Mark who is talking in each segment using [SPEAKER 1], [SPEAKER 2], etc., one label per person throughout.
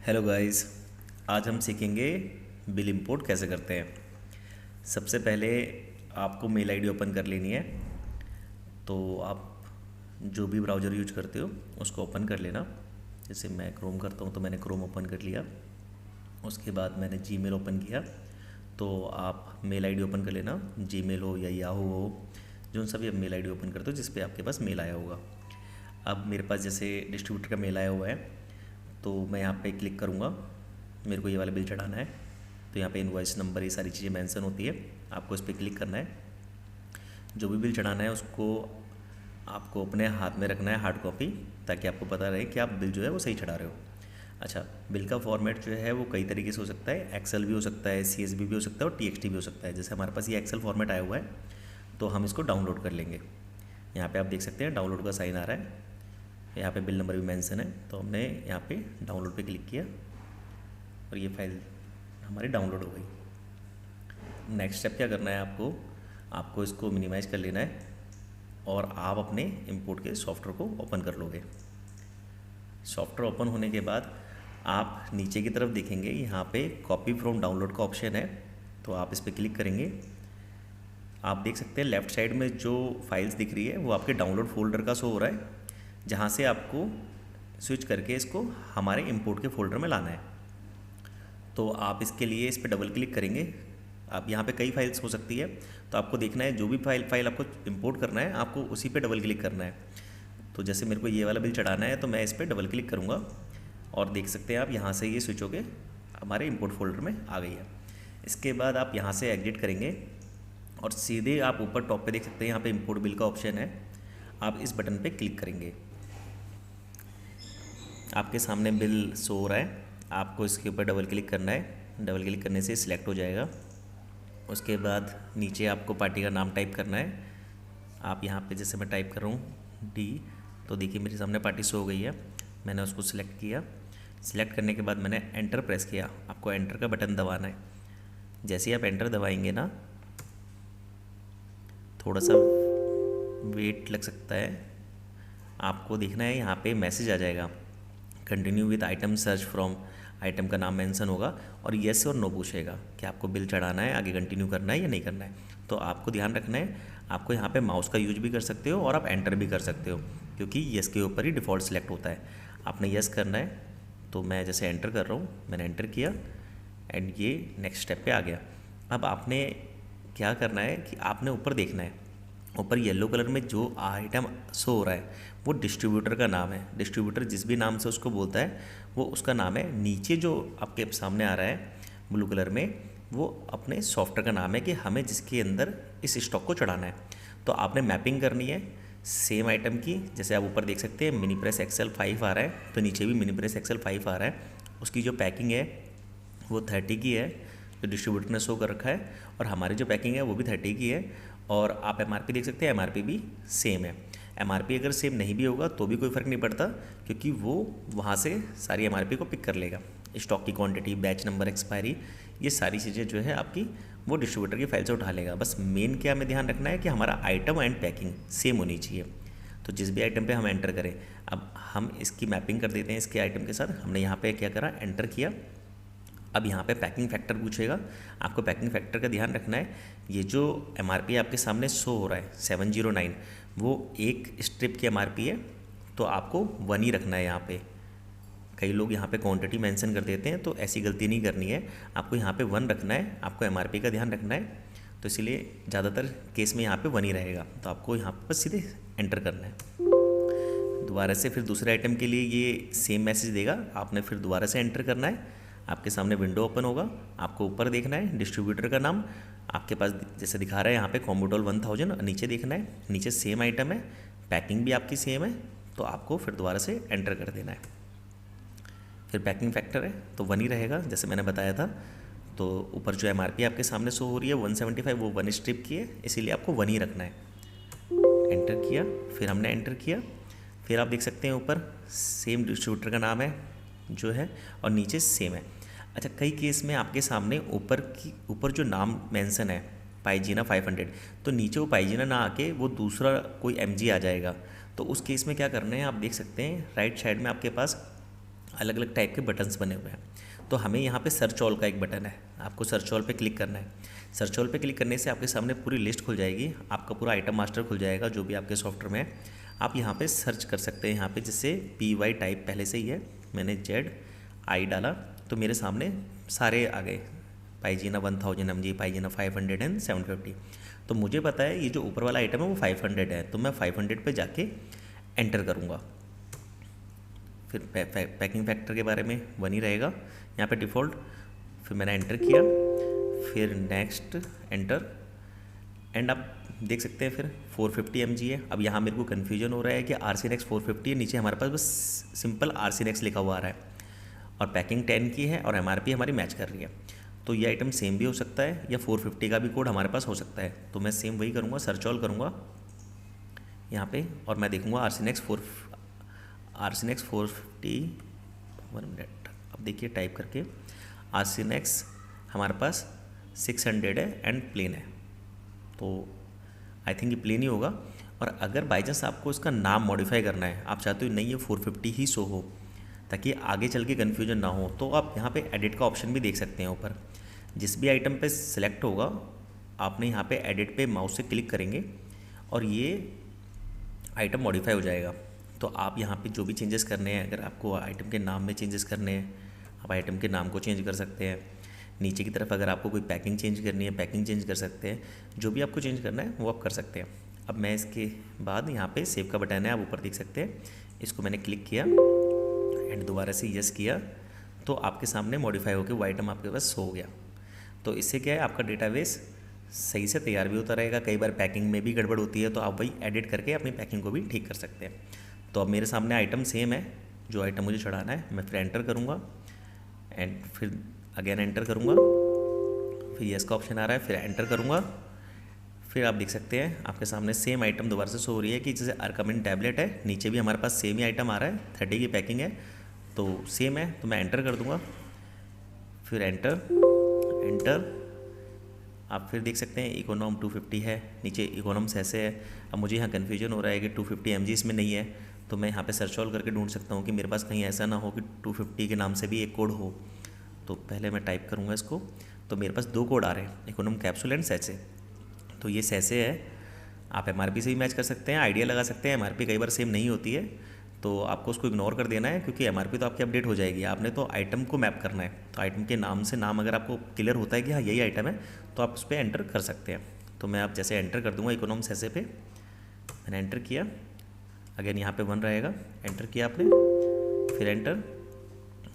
[SPEAKER 1] Hello guys. आज हम सीखेंगे बिल इंपोर्ट कैसे करते हैं। सबसे पहले आपको मेल आईडी ओपन कर लेनी है। तो आप जो भी ब्राउज़र यूज करते हो उसको ओपन कर लेना। जैसे मैं क्रोम करता हूँ तो मैंने क्रोम ओपन कर लिया। उसके बाद मैंने जीमेल ओपन किया। तो आप मेल आईडी ओपन कर लेना, जीमेल हो या याहू हो, जो सा भी आप मेल आईडी ओपन करते हो जिस पे आपके पास मेल आया होगा। अब मेरे पास जैसे डिस्ट्रीब्यूटर का मेल आया हुआ है तो मैं यहाँ पे क्लिक करूँगा। मेरे को ये वाला बिल चढ़ाना है तो यहाँ पे इनवॉइस नंबर ये सारी चीज़ें मेंशन होती है। आपको इस पर क्लिक करना है। जो भी बिल चढ़ाना है उसको आपको अपने हाथ में रखना है, हार्ड कॉपी, ताकि आपको पता रहे कि आप बिल जो है वो सही चढ़ा रहे हो। अच्छा, बिल का फॉर्मेट जो है वो कई तरीके से हो सकता है। एक्सेल भी हो सकता है, CSV भी हो सकता है और TXT भी हो सकता है। जैसे हमारे पास ये एक्सेल फॉर्मेट आया हुआ है तो हम इसको डाउनलोड कर लेंगे। यहाँ पे आप देख सकते हैं डाउनलोड का साइन आ रहा है। यहाँ पे बिल नंबर भी मेंशन है तो हमने यहाँ पे डाउनलोड पे क्लिक किया और ये फाइल हमारी डाउनलोड हो गई। नेक्स्ट स्टेप क्या करना है, आपको इसको मिनिमाइज़ कर लेना है और आप अपने इंपोर्ट के सॉफ्टवेयर को ओपन कर लोगे। सॉफ्टवेयर ओपन होने के बाद आप नीचे की तरफ देखेंगे, यहाँ पे कॉपी फ्रॉम डाउनलोड का ऑप्शन है तो आप इस पर क्लिक करेंगे। आप देख सकते हैं लेफ़्ट साइड में जो फाइल्स दिख रही है वो आपके डाउनलोड फोल्डर का शो हो रहा है, जहाँ से आपको स्विच करके इसको हमारे इंपोर्ट के फोल्डर में लाना है। तो आप इसके लिए इस पर डबल क्लिक करेंगे। आप यहाँ पे कई फाइल्स हो सकती है तो आपको देखना है जो भी फाइल आपको इंपोर्ट करना है आपको उसी पे डबल क्लिक करना है। तो जैसे मेरे को ये वाला बिल चढ़ाना है तो मैं इस पर डबल क्लिक करूँगा और देख सकते हैं आप यहाँ से ये स्विच होके हमारे इंपोर्ट फोल्डर में आ गई है। इसके बाद आप यहाँ से एग्जिट करेंगे और सीधे आप ऊपर टॉप पे देख सकते हैं यहाँ पे इंपोर्ट बिल का ऑप्शन है। आप इस बटन पे क्लिक करेंगे, आपके सामने बिल शो हो रहा है। आपको इसके ऊपर डबल क्लिक करना है। डबल क्लिक करने से सिलेक्ट हो जाएगा। उसके बाद नीचे आपको पार्टी का नाम टाइप करना है। आप यहाँ पे जैसे मैं टाइप कर रहा हूँ D, तो देखिए मेरे सामने पार्टी शो हो गई है। मैंने उसको सिलेक्ट किया। सिलेक्ट करने के बाद मैंने एंटर प्रेस किया। आपको एंटर का बटन दबाना है। जैसे ही आप एंटर दबाएंगे ना, थोड़ा सा वेट लग सकता है। आपको देखना है यहाँ पे मैसेज आ जाएगा, continue with item search from. Item का नाम मेंशन होगा और येस और नो पूछेगा कि आपको बिल चढ़ाना है, आगे कंटिन्यू करना है या नहीं करना है। तो आपको ध्यान रखना है, आपको यहाँ पे माउस का यूज भी कर सकते हो और आप एंटर भी कर सकते हो, क्योंकि येस के ऊपर ही डिफ़ॉल्ट सेलेक्ट होता है। आपने येस करना है तो मैं जैसे एंटर कर रहा हूँ, मैंने एंटर किया एंड ये नेक्स्ट स्टेप पे आ गया। अब आपने क्या करना है कि आपने ऊपर देखना है, ऊपर येलो कलर में जो आइटम शो हो रहा है वो डिस्ट्रीब्यूटर का नाम है। डिस्ट्रीब्यूटर जिस भी नाम से उसको बोलता है वो उसका नाम है। नीचे जो आपके सामने आ रहा है ब्लू कलर में वो अपने सॉफ्टवेयर का नाम है कि हमें जिसके अंदर इस स्टॉक को चढ़ाना है। तो आपने मैपिंग करनी है सेम आइटम की। जैसे आप ऊपर देख सकते हैं मिनी प्रेस एक्सेल 5 आ रहा है, तो नीचे भी मिनी प्रेस एक्सेल 5 आ रहा है। उसकी जो पैकिंग है वो 30 की है जो डिस्ट्रीब्यूटर ने शो कर रखा है, और हमारी जो पैकिंग है वो भी 30 की है। और आप MRP देख सकते हैं, MRP भी सेम है। MRP अगर सेम नहीं भी होगा तो भी कोई फ़र्क नहीं पड़ता, क्योंकि वो वहाँ से सारी MRP को पिक कर लेगा। स्टॉक की क्वांटिटी, बैच नंबर, एक्सपायरी, ये सारी चीज़ें जो है आपकी वो डिस्ट्रीब्यूटर की फाइल से उठा लेगा। बस मेन क्या हमें ध्यान रखना है कि हमारा आइटम एंड पैकिंग सेम होनी चाहिए। तो जिस भी आइटम पे हम एंटर करें, अब हम इसकी मैपिंग कर देते हैं इसके आइटम के साथ। हमने यहाँ पे क्या करा, एंटर किया। अब यहाँ पे पैकिंग फैक्टर पूछेगा। आपको पैकिंग फैक्टर का ध्यान रखना है। ये जो MRP आपके सामने शो हो रहा है 709, वो एक स्ट्रिप की MRP है, तो आपको 1 ही रखना है यहाँ पे। कई लोग यहाँ पे क्वांटिटी मेंशन कर देते हैं, तो ऐसी गलती नहीं करनी है। आपको यहाँ पे 1 रखना है। आपको MRP का ध्यान रखना है, तो इसीलिए ज़्यादातर केस में यहाँ पे 1 ही रहेगा। तो आपको यहाँ पर बस सीधे एंटर करना है। दोबारा से फिर दूसरे आइटम के लिए ये सेम मैसेज देगा, आपने फिर दोबारा से एंटर करना है। आपके सामने विंडो ओपन होगा। आपको ऊपर देखना है डिस्ट्रीब्यूटर का नाम, आपके पास जैसे दिखा रहा है यहाँ पे कॉम्बोटोल 1000, और नीचे देखना है, नीचे सेम आइटम है, पैकिंग भी आपकी सेम है, तो आपको फिर दोबारा से एंटर कर देना है। फिर पैकिंग फैक्टर है तो 1 ही रहेगा जैसे मैंने बताया था। तो ऊपर जो MRP आपके सामने शो हो रही है 175, वो 1 स्ट्रिप की है, इसीलिए आपको 1 ही रखना है। एंटर किया, फिर हमने एंटर किया। फिर आप देख सकते हैं ऊपर सेम डिस्ट्रीब्यूटर का नाम है जो है, और नीचे सेम है। अच्छा, कई केस में आपके सामने ऊपर जो नाम मेंशन है पाइजीना 500, तो नीचे वो पाइजीना ना आके वो दूसरा कोई MG आ जाएगा। तो उस केस में क्या करना है, आप देख सकते हैं राइट साइड में आपके पास अलग अलग टाइप के बटन्स बने हुए हैं। तो हमें यहाँ पे सर्च ऑल का एक बटन है, आपको सर्च ऑल पे क्लिक करना है। सर्च ऑल पे क्लिक करने से आपके सामने पूरी लिस्ट खुल जाएगी, आपका पूरा आइटम मास्टर खुल जाएगा जो भी आपके सॉफ्टवेयर में है। आप यहाँ पे सर्च कर सकते हैं, यहाँ पे जैसे PY टाइप पहले से ही है, मैंने ZI डाला तो मेरे सामने सारे आ गए, पाइजीना 1000 mg, पाइजीना 500 एंड 750। तो मुझे पता है ये जो ऊपर वाला आइटम है वो 500 है, तो मैं 500 पे जाके एंटर करूँगा। फिर पैकिंग फैक्टर के बारे में 1 ही रहेगा यहाँ पे डिफ़ॉल्ट। फिर मैंने एंटर किया, फिर नेक्स्ट एंटर, एंड आप देख सकते हैं फिर 450 mg है। अब यहाँ मेरे को कन्फ्यूजन हो रहा है कि RCNX 450 है, नीचे हमारे पास बस सिंपल RCNX लिखा हुआ आ रहा है, और पैकिंग 10 की है और MRP हमारी मैच कर रही है। तो ये आइटम सेम भी हो सकता है या 450 का भी कोड हमारे पास हो सकता है। तो मैं सेम वही करूँगा, सर्च ऑल करूँगा यहाँ पे और मैं देखूँगा RCNX 450। 1 मिनट, अब देखिए टाइप करके RCNX हमारे पास 600 है एंड प्लेन है, तो आई थिंक ये प्लेन ही होगा। और अगर बाई चांस आपको इसका नाम मॉडिफाई करना है, आप चाहते हो नहीं ये 450 ही शो हो ताकि आगे चल के कन्फ्यूजन ना हो, तो आप यहाँ पे एडिट का ऑप्शन भी देख सकते हैं ऊपर। जिस भी आइटम पे सिलेक्ट होगा आपने यहाँ पे एडिट पे माउस से क्लिक करेंगे और ये आइटम मॉडिफाई हो जाएगा। तो आप यहाँ पे जो भी चेंजेस करने हैं, अगर आपको आइटम के नाम में चेंजेस करने हैं आप आइटम के नाम को चेंज कर सकते हैं। नीचे की तरफ अगर आपको कोई पैकिंग चेंज करनी है पैकिंग चेंज कर सकते हैं, जो भी आपको चेंज करना है वो आप कर सकते हैं। अब मैं इसके बाद यहाँ पे सेव का बटन है, आप ऊपर देख सकते हैं, इसको मैंने क्लिक किया एंड दोबारा से यस किया तो आपके सामने मॉडिफाई होकर वो आइटम आपके पास हो गया। तो इससे क्या है, आपका डेटाबेस सही से तैयार भी होता रहेगा। कई बार पैकिंग में भी गड़बड़ होती है तो आप वही एडिट करके अपनी पैकिंग को भी ठीक कर सकते हैं। तो अब मेरे सामने आइटम सेम है, जो आइटम मुझे चढ़ाना है, मैं फिर एंटर करूँगा एंड फिर अगेन एंटर करूँगा, फिर यस का ऑप्शन आ रहा है, फिर एंटर करूँगा। फिर आप देख सकते हैं आपके सामने सेम आइटम दोबारा से शो हो रही है कि जैसे आर्कामिन टैबलेट है, नीचे भी हमारे पास सेम ही आइटम आ रहा है, 30 की पैकिंग है तो सेम है। तो मैं एंटर कर दूँगा, फिर एंटर। आप फिर देख सकते हैं इकोनॉम 250 है, नीचे इकोनॉम्स ऐसे है। अब मुझे यहाँ कन्फ्यूजन हो रहा है कि 250 mg इसमें नहीं है, तो मैं यहाँ पे सर्च ऑल करके ढूंढ सकता हूँ कि मेरे पास कहीं ऐसा ना हो कि 250 के नाम से भी एक कोड हो। तो पहले मैं टाइप करूँगा इसको, तो मेरे पास 2 कोड आ रहे हैं, इकोनॉम कैप्सूल एंड सैसे। तो ये सैसे है, आप MRP से भी मैच कर सकते हैं, आइडिया लगा सकते हैं। MRP कई बार सेम नहीं होती है तो आपको उसको इग्नोर कर देना है, क्योंकि MRP तो आपकी अपडेट हो जाएगी, आपने तो आइटम को मैप करना है। तो आइटम के नाम से नाम अगर आपको क्लियर होता है कि हाँ यही आइटम है तो आप उस पर एंटर कर सकते हैं। तो मैं आप जैसे एंटर कर दूंगा इकोनॉम्स ऐसे पे, मैंने एंटर किया, अगेन यहाँ पे 1 रहेगा, एंटर किया आपने, फिर एंटर।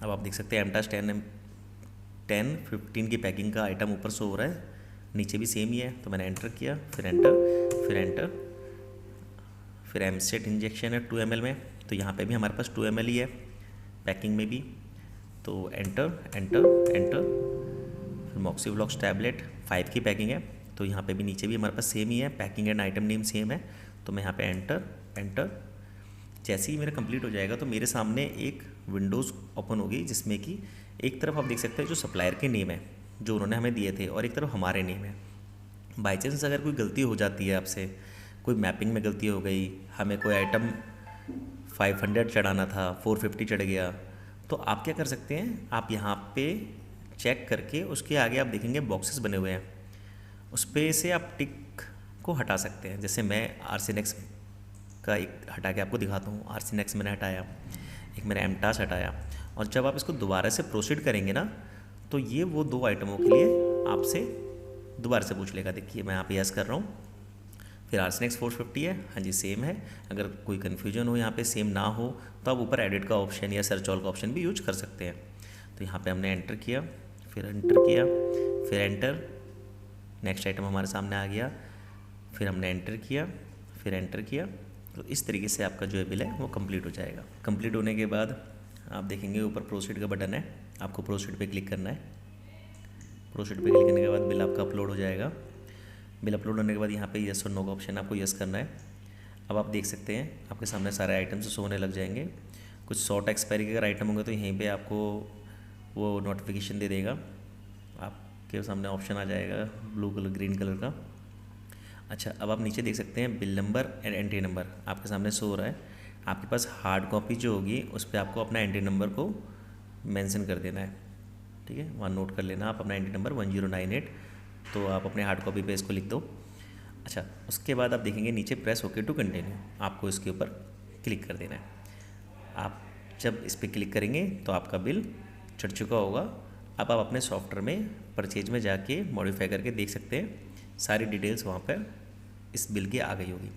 [SPEAKER 1] अब आप देख सकते हैं एमटास 10-15 की पैकिंग का आइटम ऊपर शो हो रहा है, नीचे भी सेम ही है। तो मैंने एंटर किया, फिर एंटर, फिर एमसेट इंजेक्शन है 2 ml में, तो यहाँ पे भी हमारे पास 2 ml ही है पैकिंग में भी। तो एंटर, फिर मॉक्सीफ्लॉक्स टैबलेट 5 की पैकिंग है, तो यहाँ पे भी नीचे भी हमारे पास सेम ही है, packing and item name same है। तो मैं यहाँ पे एंटर। जैसे ही मेरा कंप्लीट हो जाएगा तो मेरे सामने एक विंडोज़ ओपन होगी, जिसमें कि एक तरफ आप देख सकते हैं जो सप्लायर के नेम है जो उन्होंने हमें दिए थे, और एक तरफ हमारे नेम है। बाई चांस अगर कोई गलती हो जाती है आपसे, कोई मैपिंग में गलती हो गई, हमें कोई आइटम 500 चढ़ाना था 450 चढ़ गया, तो आप क्या कर सकते हैं, आप यहाँ पे चेक करके उसके आगे आप देखेंगे बॉक्सेस बने हुए हैं, उस पर से आप टिक को हटा सकते हैं। जैसे मैं RCNX का एक हटा के आपको दिखाता हूँ। RCNX मैंने हटाया, एक मैंने एमटास हटाया, और जब आप इसको दोबारा से प्रोसीड करेंगे ना तो ये वो 2 आइटमों के लिए आपसे दोबारा से पूछ लेगा। देखिए मैं यहाँ पे यस कर रहा हूँ, फिर RCNX 450 है, हाँ जी सेम है। अगर कोई कन्फ्यूजन हो यहाँ पे सेम ना हो तो आप ऊपर एडिट का ऑप्शन या सर्च ऑल का ऑप्शन भी यूज कर सकते हैं। तो यहाँ पे हमने एंटर किया, फिर एंटर, नेक्स्ट आइटम हमारे सामने आ गया, फिर हमने एंटर किया, तो इस तरीके से आपका जो है बिल है वो कंप्लीट हो जाएगा। कंप्लीट होने के बाद आप देखेंगे ऊपर प्रोसीड का बटन है, आपको प्रोसीड पे क्लिक करना है। प्रोसीड पे क्लिक करने के बाद बिल आपका अपलोड हो जाएगा। बिल अपलोड होने के बाद यहाँ पे यस और नो का ऑप्शन आपको यस करना है। अब आप देख सकते हैं आपके सामने सारे आइटम्स शो होने लग जाएंगे। कुछ शॉर्ट एक्सपायरी के अगर आइटम होंगे तो यहीं पे आपको वो नोटिफिकेशन दे देगा, आपके सामने ऑप्शन आ जाएगा ब्लू कलर ग्रीन कलर का। अच्छा, अब आप नीचे देख सकते हैं bill number and entry number आपके सामने शो हो रहा है। आपके पास हार्ड कॉपी जो होगी उस पर आपको अपना एंट्री नंबर को मेंशन कर देना है, ठीक है। वहाँ नोट कर लेना आप अपना एंट्री नंबर 1098, तो आप अपने हार्ड कॉपी पे इसको लिख दो। अच्छा, उसके बाद आप देखेंगे नीचे प्रेस ओके टू कंटिन्यू, आपको इसके ऊपर क्लिक कर देना है। आप जब इस पर क्लिक करेंगे तो आपका बिल चढ़ चुका होगा। अब आप अपने सॉफ्टवेयर में परचेज में जाके मॉडिफाई करके देख सकते हैं, सारी डिटेल्स वहाँ पर इस बिल की आ गई होगी।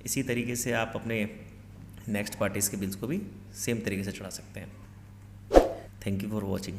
[SPEAKER 1] इसी तरीके से आप अपने नेक्स्ट पार्टीज़ के बिल्स को भी सेम तरीके से चढ़ा सकते हैं। Thank you for watching.